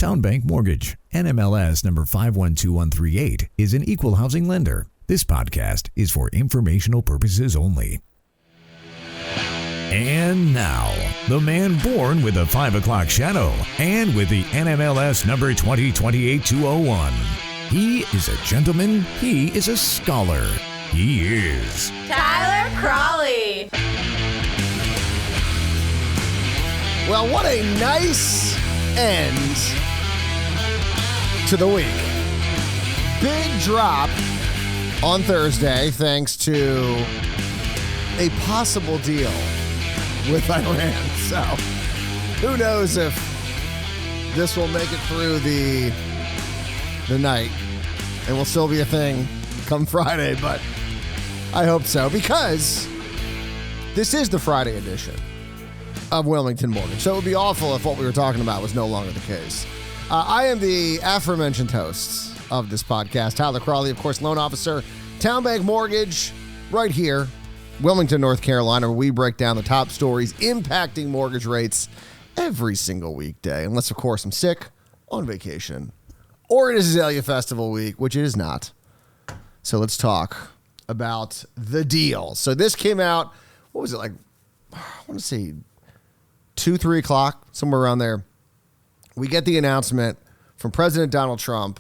Town Bank Mortgage, NMLS number 512138, is an equal housing lender. This podcast is for informational purposes only. And now, the man born with a 5 o'clock shadow and with the NMLS number 2028-201. He is a gentleman. He is a scholar. He is Tyler Cralle. Well, what a nice end to the week. Big drop on Thursday thanks to a possible deal with Iran. So who knows if this will make it through the night and will still be a thing come Friday, but I hope so, because this is the Friday edition of Wilmington Mortgage. So it would be awful if what we were talking about was no longer the case. I am the aforementioned host of this podcast, Tyler Cralle, of course, loan officer, Town Bank Mortgage, right here, Wilmington, North Carolina, where we break down the top stories impacting mortgage rates every single weekday. Unless, of course, I'm sick, on vacation, or it is Azalea Festival week, which it is not. So let's talk about the deal. So this came out, what was it, like, I want to say 2, 3 o'clock, somewhere around there. We get the announcement from President Donald Trump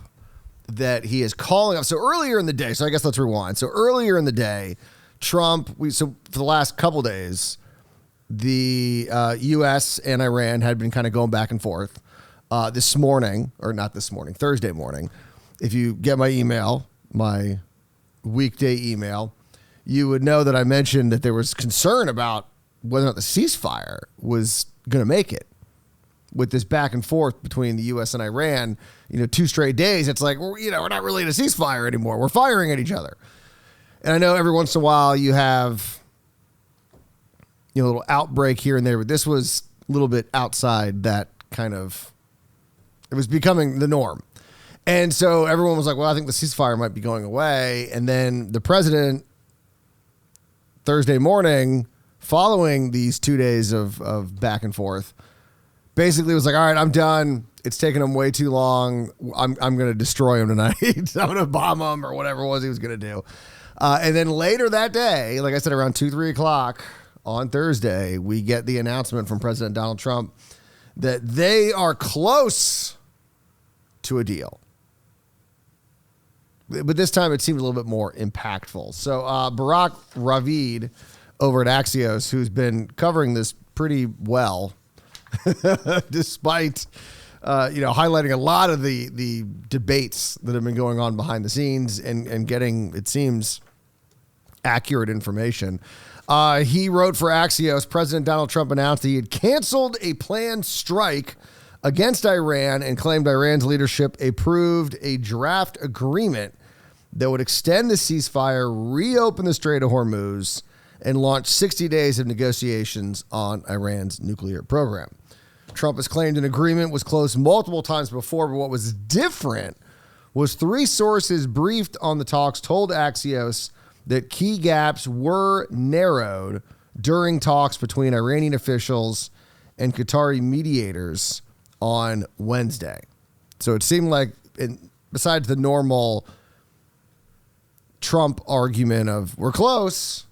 that he is calling up. So earlier in the day, so I guess let's rewind. So earlier in the day, Trump, so for the last couple days, the U.S. and Iran had been kind of going back and forth. This morning, or not this morning, Thursday morning, if you get my email, my weekday email, you would know that I mentioned that there was concern about whether or not the ceasefire was going to make it. With this back and forth between the U.S. and Iran, 2 straight days, it's like, we're not really in a ceasefire anymore. We're firing at each other. And I know every once in a while you have, a little outbreak here and there, but this was a little bit outside that kind of, it was becoming the norm. And so everyone was like, well, I think the ceasefire might be going away. And then the president, Thursday morning, following these 2 days of back and forth, basically was like, all right, I'm done. It's taken him way too long. I'm going to destroy him tonight. I'm going to bomb him or whatever it was he was going to do. And then later that day, like I said, around 2, 3 o'clock on Thursday, we get the announcement from President Donald Trump that they are close to a deal. But this time it seemed a little bit more impactful. So Barack Ravid over at Axios, who's been covering this pretty well, despite highlighting a lot of the debates that have been going on behind the scenes and getting, it seems, accurate information. He wrote for Axios, President Donald Trump announced that he had canceled a planned strike against Iran and claimed Iran's leadership approved a draft agreement that would extend the ceasefire, reopen the Strait of Hormuz, and launch 60 days of negotiations on Iran's nuclear program. Trump has claimed an agreement was closed multiple times before, but what was different was 3 sources briefed on the talks told Axios that key gaps were narrowed during talks between Iranian officials and Qatari mediators on Wednesday. So it seemed like, besides the normal Trump argument of we're close,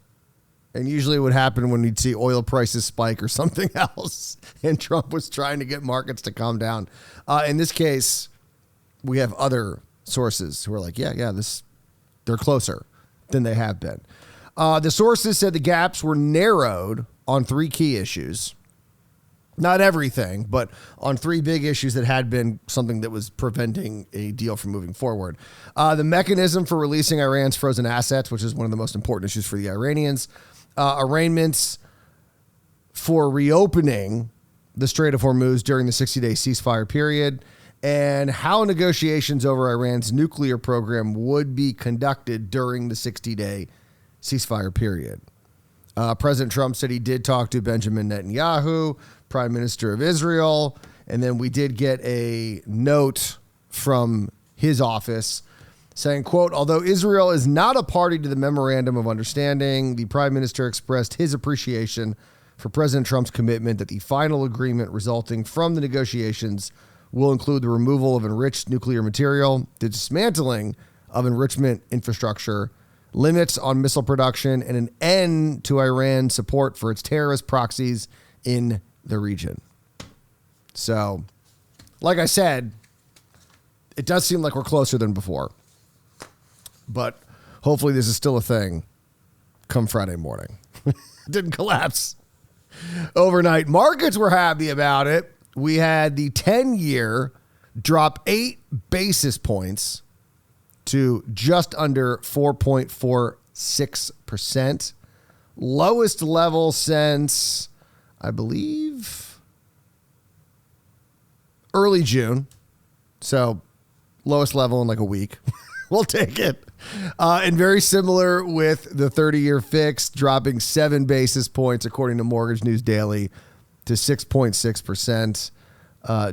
and usually it would happen when you'd see oil prices spike or something else, and Trump was trying to get markets to calm down. In this case, we have other sources who are like, they're closer than they have been. The sources said the gaps were narrowed on 3 key issues. Not everything, but on 3 big issues that had been something that was preventing a deal from moving forward. The mechanism for releasing Iran's frozen assets, which is one of the most important issues for the Iranians. Arraignments for reopening the Strait of Hormuz during the 60-day ceasefire period, and how negotiations over Iran's nuclear program would be conducted during the 60-day ceasefire period. President Trump said he did talk to Benjamin Netanyahu, Prime Minister of Israel, and then we did get a note from his office saying, quote, although Israel is not a party to the memorandum of understanding, the Prime Minister expressed his appreciation for President Trump's commitment that the final agreement resulting from the negotiations will include the removal of enriched nuclear material, the dismantling of enrichment infrastructure, limits on missile production, and an end to Iran's support for its terrorist proxies in the region. So, like I said, it does seem like we're closer than before. But hopefully this is still a thing come Friday morning. Didn't collapse overnight. Markets were happy about it. We had the 10-year drop 8 basis points to just under 4.46%. Lowest level since, I believe, early June. So lowest level in like a week. We'll take it. And very similar with the 30-year fixed, dropping 7 basis points, according to Mortgage News Daily, to 6.6%,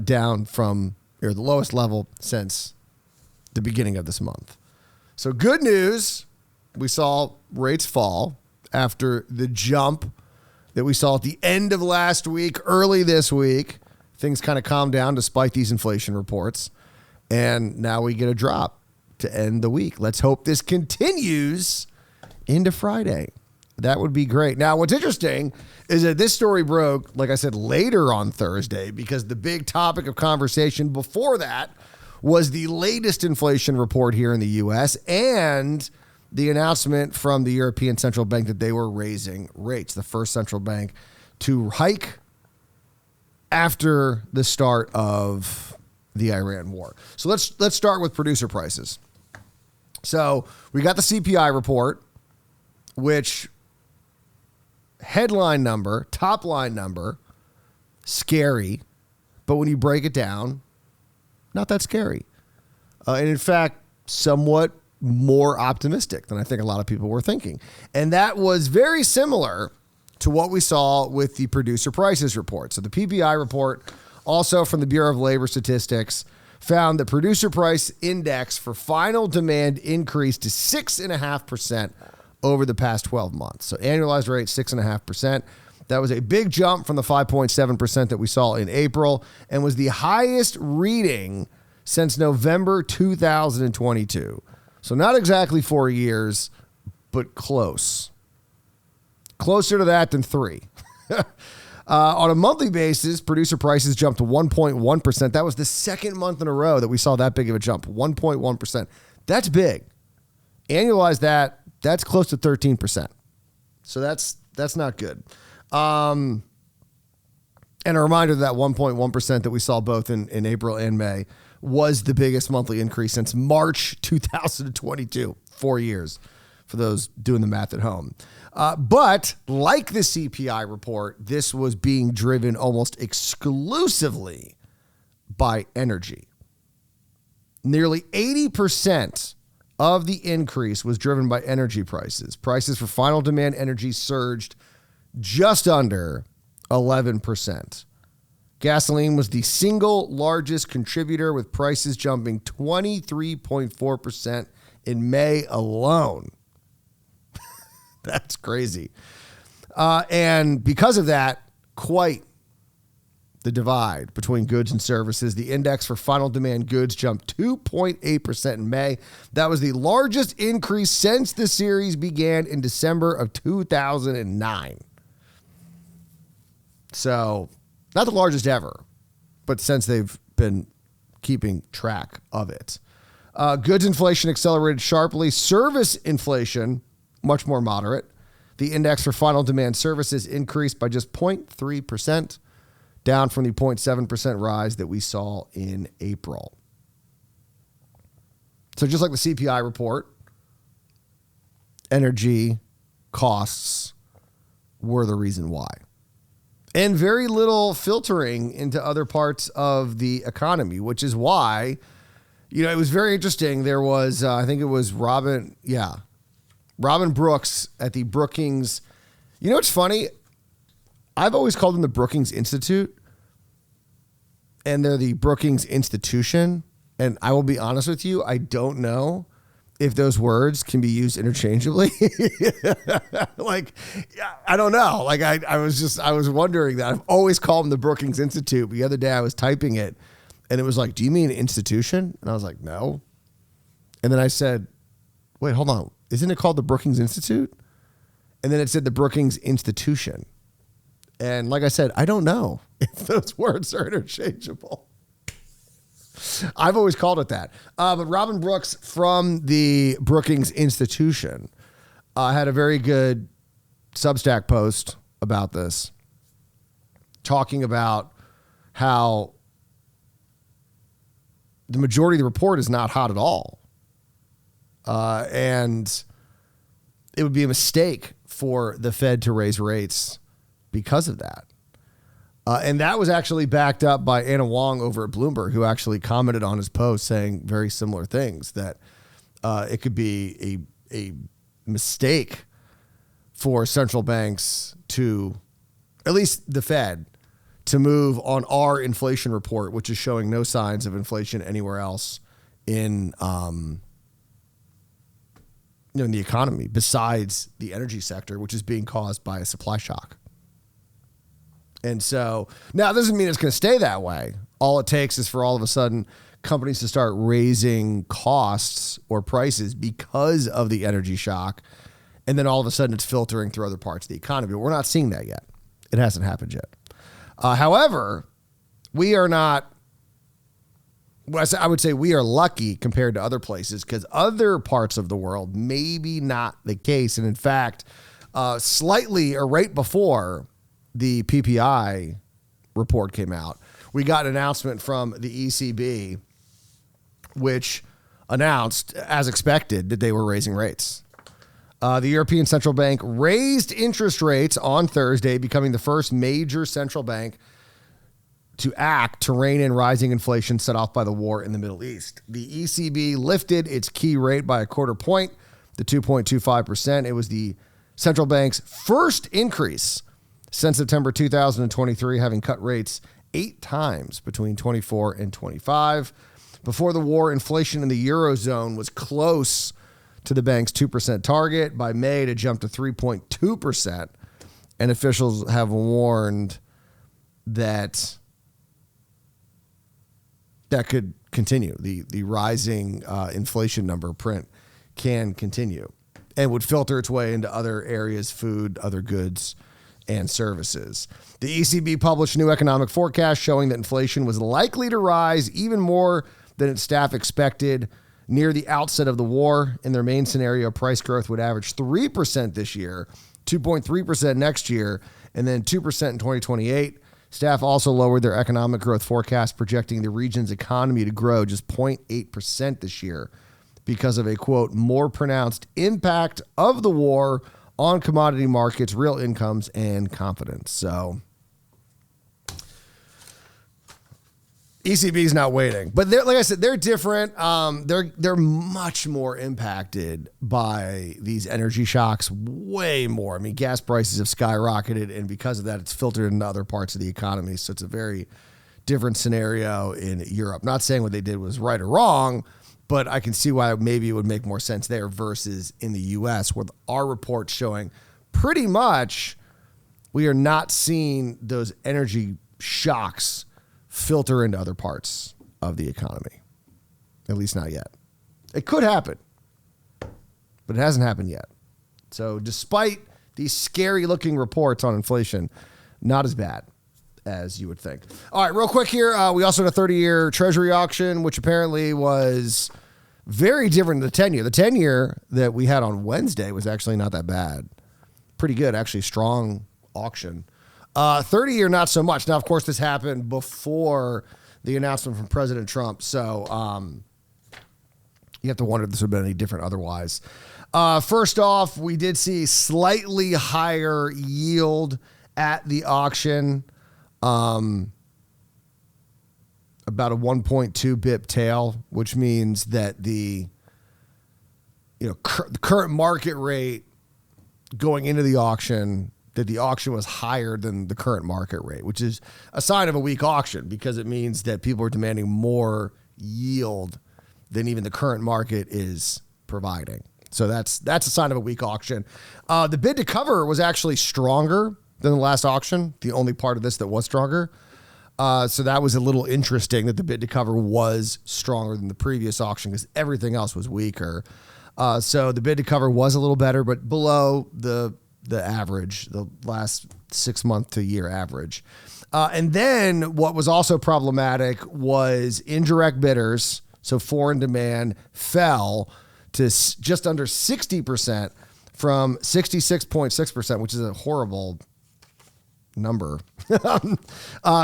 down from the lowest level since the beginning of this month. So good news. We saw rates fall after the jump that we saw at the end of last week, early this week. Things kind of calmed down despite these inflation reports. And now we get a drop to end the week. Let's hope this continues into Friday. That would be great. Now, what's interesting is that this story broke, like I said, later on Thursday, because the big topic of conversation before that was the latest inflation report here in the U.S. and the announcement from the European Central Bank that they were raising rates, the first central bank to hike after the start of the Iran war. So let's start with producer prices. So we got the CPI report, which headline number, top line number, scary. But when you break it down, not that scary. And in fact, somewhat more optimistic than I think a lot of people were thinking. And that was very similar to what we saw with the producer prices report. So the PPI report, also from the Bureau of Labor Statistics, found the producer price index for final demand increased to 6.5% over the past 12 months. So annualized rate, 6.5%. That was a big jump from the 5.7% that we saw in April and was the highest reading since November 2022. So not exactly 4 years, but close. Closer to that than 3. On a monthly basis, producer prices jumped to 1.1%. That was the second month in a row that we saw that big of a jump, 1.1%. That's big. Annualize that, that's close to 13%. So that's not good. And a reminder that 1.1% that we saw both in April and May was the biggest monthly increase since March 2022, 4 years, for those doing the math at home. But like the CPI report, this was being driven almost exclusively by energy. Nearly 80% of the increase was driven by energy prices. Prices for final demand energy surged just under 11%. Gasoline was the single largest contributor, with prices jumping 23.4% in May alone. That's crazy. And because of that, quite the divide between goods and services. The index for final demand goods jumped 2.8% in May. That was the largest increase since the series began in December of 2009. So, not the largest ever, but since they've been keeping track of it. Goods inflation accelerated sharply. Service inflation, much more moderate. The index for final demand services increased by just 0.3%, down from the 0.7% rise that we saw in April. So just like the CPI report, energy costs were the reason why. And very little filtering into other parts of the economy, which is why, it was very interesting. There was, I think it was Robin Brooks at the Brookings. You know what's funny? I've always called them the Brookings Institute, and they're the Brookings Institution. And I will be honest with you, I don't know if those words can be used interchangeably. I don't know. I was wondering that. I've always called them the Brookings Institute. But the other day I was typing it, And it was like, do you mean institution? And I was like, no. And then I said, wait, hold on. Isn't it called the Brookings Institute? And then it said the Brookings Institution. And like I said, I don't know if those words are interchangeable. I've always called it that. But Robin Brooks from the Brookings Institution had a very good Substack post about this, talking about how the majority of the report is not hot at all. And it would be a mistake for the Fed to raise rates because of that. And that was actually backed up by Anna Wong over at Bloomberg, who actually commented on his post saying very similar things, that it could be a mistake for central banks to, at least the Fed, to move on our inflation report, which is showing no signs of inflation anywhere else in in the economy besides the energy sector, which is being caused by a supply shock. And so now it doesn't mean it's going to stay that way. All it takes is for all of a sudden companies to start raising costs or prices because of the energy shock. And then all of a sudden it's filtering through other parts of the economy. But we're not seeing that yet. It hasn't happened yet. However, we are not, I would say we are lucky compared to other places, because other parts of the world, maybe not the case. And in fact, slightly or right before the PPI report came out, we got an announcement from the ECB, which announced, as expected, that they were raising rates. The European Central Bank raised interest rates on Thursday, becoming the first major central bank to act to rein in rising inflation set off by the war in the Middle East. The ECB lifted its key rate by a quarter point to 2.25%. It was the central bank's first increase since September 2023, having cut rates 8 times between 24 and 25. Before the war, inflation in the Eurozone was close to the bank's 2% target. By May, it jumped to 3.2%. And officials have warned that could continue. The rising inflation number print can continue and would filter its way into other areas, food, other goods, and services. The ECB published a new economic forecast showing that inflation was likely to rise even more than its staff expected near the outset of the war. In their main scenario, price growth would average 3% this year, 2.3% next year, and then 2% in 2028. Staff also lowered their economic growth forecast, projecting the region's economy to grow just 0.8% this year because of a, quote, more pronounced impact of the war on commodity markets, real incomes, and confidence. So ECB is not waiting, but like I said, they're different. They're much more impacted by these energy shocks, way more. I mean, gas prices have skyrocketed, and because of that, it's filtered into other parts of the economy. So it's a very different scenario in Europe. Not saying what they did was right or wrong, but I can see why maybe it would make more sense there versus in the U.S., where our report's showing pretty much we are not seeing those energy shocks filter into other parts of the economy, at least not yet. It could happen, but it hasn't happened yet. So despite these scary looking reports on inflation, not as bad as you would think. All right, real quick here. We also had a 30-year Treasury auction, which apparently was very different than the 10-year. The 10-year that we had on Wednesday was actually not that bad. Pretty good, actually. Strong auction. 30-year, not so much. Now, of course, this happened before the announcement from President Trump. So you have to wonder if this would have been any different otherwise. First off, we did see slightly higher yield at the auction. About a 1.2 bip tail, which means that the current market rate going into the auction, that the auction was higher than the current market rate, which is a sign of a weak auction because it means that people are demanding more yield than even the current market is providing. So that's a sign of a weak auction. The bid to cover was actually stronger than the last auction, the only part of this that was stronger. So that was a little interesting that the bid to cover was stronger than the previous auction because everything else was weaker. So the bid to cover was a little better, but below the average, the last 6 month to year average. And then what was also problematic was indirect bidders. So foreign demand fell to just under 60% from 66.6%, which is a horrible number.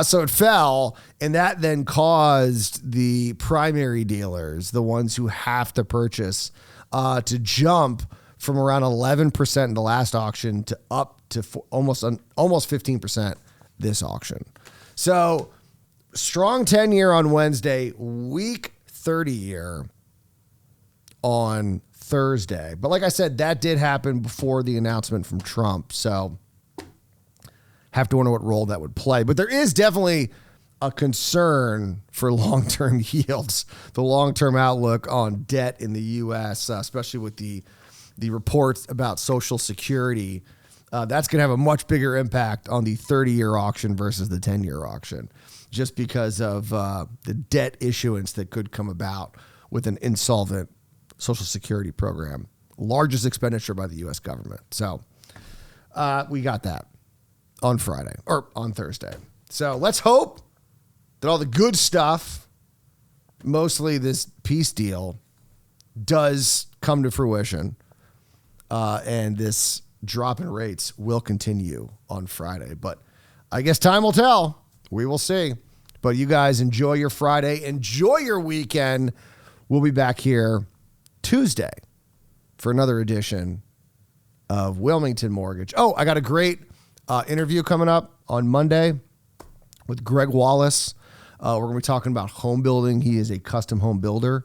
So it fell, and that then caused the primary dealers, the ones who have to purchase, to jump from around 11% in the last auction to up to almost 15% this auction. So strong 10-year on Wednesday, weak 30-year on Thursday. But like I said, that did happen before the announcement from Trump. So have to wonder what role that would play. But there is definitely a concern for long-term yields, the long-term outlook on debt in the U.S., especially with the reports about Social Security. That's going to have a much bigger impact on the 30-year auction versus the 10-year auction, just because of the debt issuance that could come about with an insolvent Social Security program, largest expenditure by the U.S. government. So we got that on Friday or on Thursday. So let's hope that all the good stuff, mostly this peace deal, does come to fruition, and this drop in rates will continue on Friday. But I guess time will tell. We will see. But you guys enjoy your Friday. Enjoy your weekend. We'll be back here Tuesday for another edition of Wilmington Mortgage. Oh, I got a great interview coming up on Monday with Greg Wallace. We're going to be talking about home building. He is a custom home builder.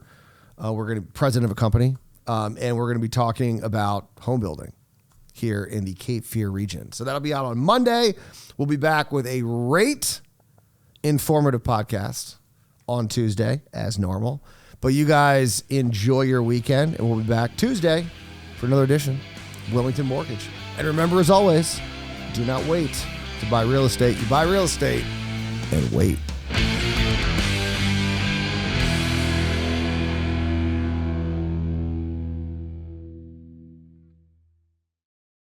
We're going to be president of a company, and we're going to be talking about home building here in the Cape Fear region. So that'll be out on Monday. We'll be back with a rate informative podcast on Tuesday as normal. But you guys enjoy your weekend, and we'll be back Tuesday for another edition of Wilmington Mortgage. And remember, as always, do not wait to buy real estate. You buy real estate and wait.